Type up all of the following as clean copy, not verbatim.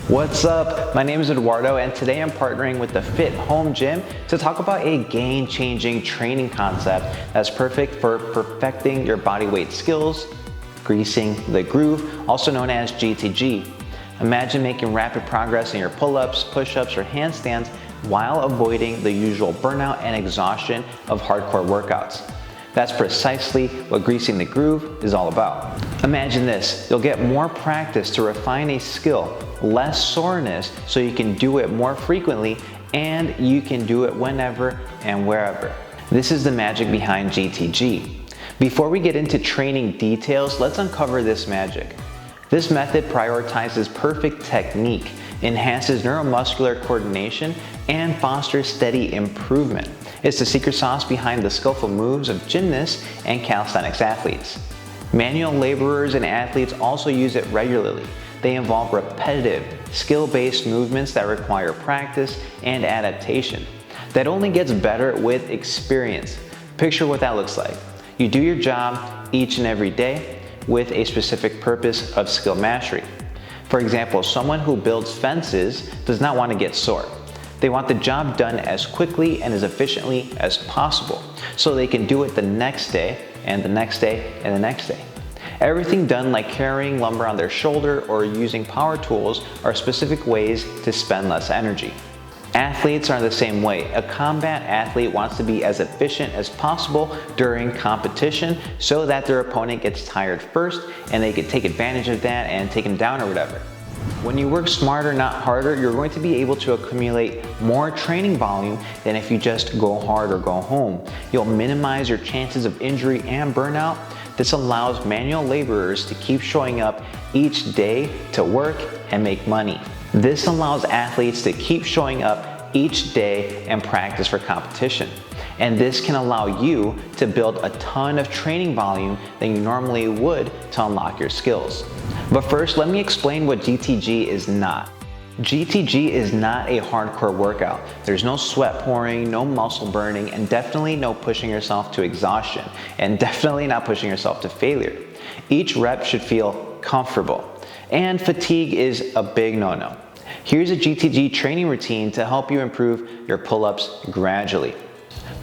What's up? My name is Eduardo and today I'm partnering with the Fit Home Gym to talk about a game-changing training concept that's perfect for perfecting your body weight skills, greasing the groove, also known as GTG. Imagine making rapid progress in your pull-ups, push-ups, or handstands while avoiding the usual burnout and exhaustion of hardcore workouts. That's precisely what greasing the groove is all about. Imagine this, you'll get more practice to refine a skill, less soreness so you can do it more frequently, and you can do it whenever and wherever. This is the magic behind GTG. Before we get into training details, let's uncover this magic. This method prioritizes perfect technique, enhances neuromuscular coordination, and fosters steady improvement. It's the secret sauce behind the skillful moves of gymnasts and calisthenics athletes. Manual laborers and athletes also use it regularly. They involve repetitive, skill-based movements that require practice and adaptation. That only gets better with experience. Picture what that looks like. You do your job each and every day with a specific purpose of skill mastery. For example, someone who builds fences does not want to get sore. They want the job done as quickly and as efficiently as possible so they can do it the next day and the next day and the next day. Everything done like carrying lumber on their shoulder or using power tools are specific ways to spend less energy. Athletes are the same way. A combat athlete wants to be as efficient as possible during competition so that their opponent gets tired first and they can take advantage of that and take him down or whatever. When you work smarter, not harder, you're going to be able to accumulate more training volume than if you just go hard or go home. You'll minimize your chances of injury and burnout. This allows manual laborers to keep showing up each day to work and make money. This allows athletes to keep showing up each day and practice for competition. And this can allow you to build a ton of training volume than you normally would to unlock your skills. But first, let me explain what GTG is not. GTG is not a hardcore workout. There's no sweat pouring, no muscle burning, and definitely no pushing yourself to exhaustion, and definitely not pushing yourself to failure. Each rep should feel comfortable, and fatigue is a big no-no. Here's a GTG training routine to help you improve your pull-ups gradually.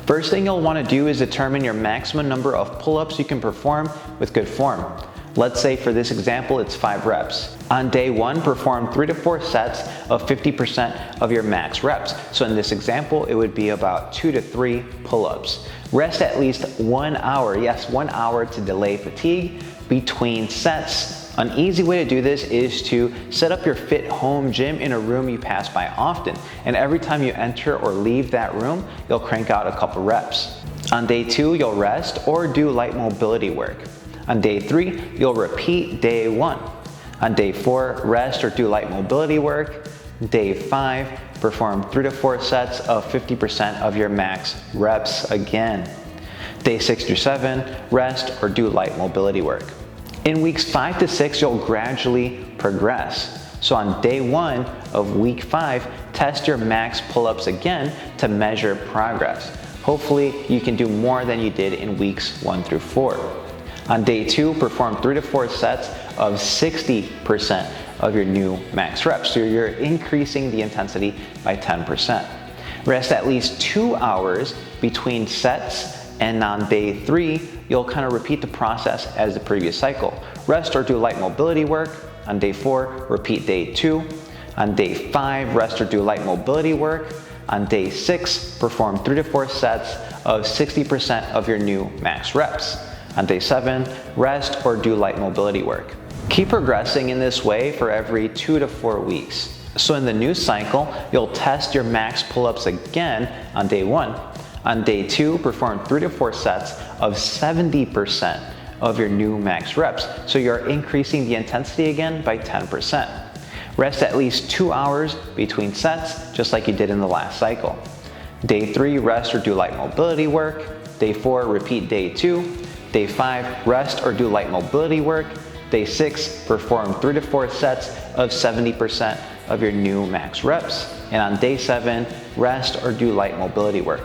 First thing you'll want to do is determine your maximum number of pull-ups you can perform with good form. Let's say for this example, it's 5 reps. On day 1, perform 3 to 4 sets of 50% of your max reps. So in this example, it would be about 2 to 3 pull-ups. Rest at least 1 hour, yes, 1 hour to delay fatigue between sets. An easy way to do this is to set up your Fit Home Gym in a room you pass by often, and every time you enter or leave that room, you'll crank out a couple reps. On day 2, you'll rest or do light mobility work. On day 3, you'll repeat day 1. On day 4, rest or do light mobility work. Day 5, perform 3 to 4 sets of 50% of your max reps again. Day 6 through 7, rest or do light mobility work. In weeks 5 to 6, you'll gradually progress. So on day 1 of week 5, test your max pull-ups again to measure progress. Hopefully, you can do more than you did in weeks 1 through 4. On day 2, perform 3 to 4 sets of 60% of your new max reps. So you're increasing the intensity by 10%. Rest at least 2 hours between sets, and on day 3, you'll kind of repeat the process as the previous cycle. Rest or do light mobility work. On day 4, repeat day 2. On day 5, rest or do light mobility work. On day 6, perform 3 to 4 sets of 60% of your new max reps. On day 7, rest or do light mobility work. Keep progressing in this way for every 2 to 4 weeks. So in the new cycle, you'll test your max pull-ups again on day 1. On day 2, perform 3 to 4 sets of 70% of your new max reps. So you're increasing the intensity again by 10%. Rest at least 2 hours between sets, just like you did in the last cycle. Day 3, rest or do light mobility work. Day 4, repeat day 2. Day 5, rest or do light mobility work. Day 6, perform 3 to 4 sets of 70% of your new max reps. And on day 7, rest or do light mobility work.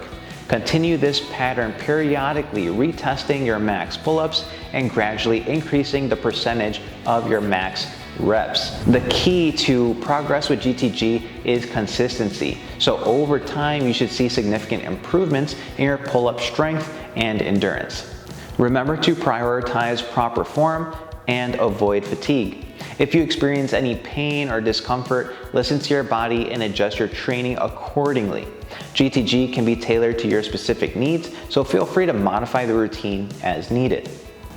Continue this pattern periodically, retesting your max pull-ups and gradually increasing the percentage of your max reps. The key to progress with GTG is consistency. So over time, you should see significant improvements in your pull-up strength and endurance. Remember to prioritize proper form and avoid fatigue. If you experience any pain or discomfort, listen to your body and adjust your training accordingly. GTG can be tailored to your specific needs, so feel free to modify the routine as needed.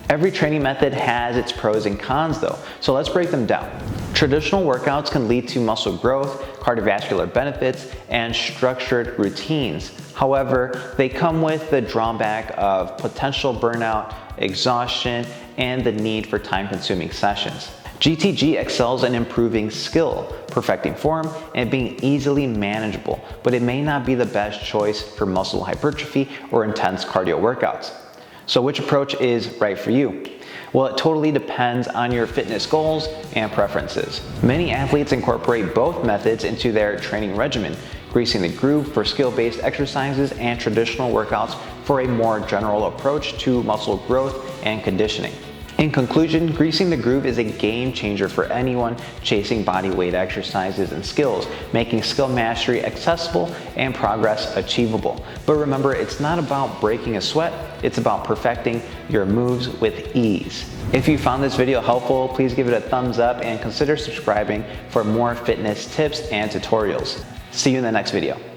Every training method has its pros and cons though, so let's break them down. Traditional workouts can lead to muscle growth, cardiovascular benefits, and structured routines. However, they come with the drawback of potential burnout, exhaustion, and the need for time-consuming sessions. GTG excels in improving skill, perfecting form, and being easily manageable, but it may not be the best choice for muscle hypertrophy or intense cardio workouts. So which approach is right for you? Well, it totally depends on your fitness goals and preferences. Many athletes incorporate both methods into their training regimen, greasing the groove for skill-based exercises and traditional workouts for a more general approach to muscle growth and conditioning. In conclusion, greasing the groove is a game changer for anyone chasing body weight exercises and skills, making skill mastery accessible and progress achievable. But remember, it's not about breaking a sweat, it's about perfecting your moves with ease. If you found this video helpful, please give it a thumbs up and consider subscribing for more fitness tips and tutorials. See you in the next video.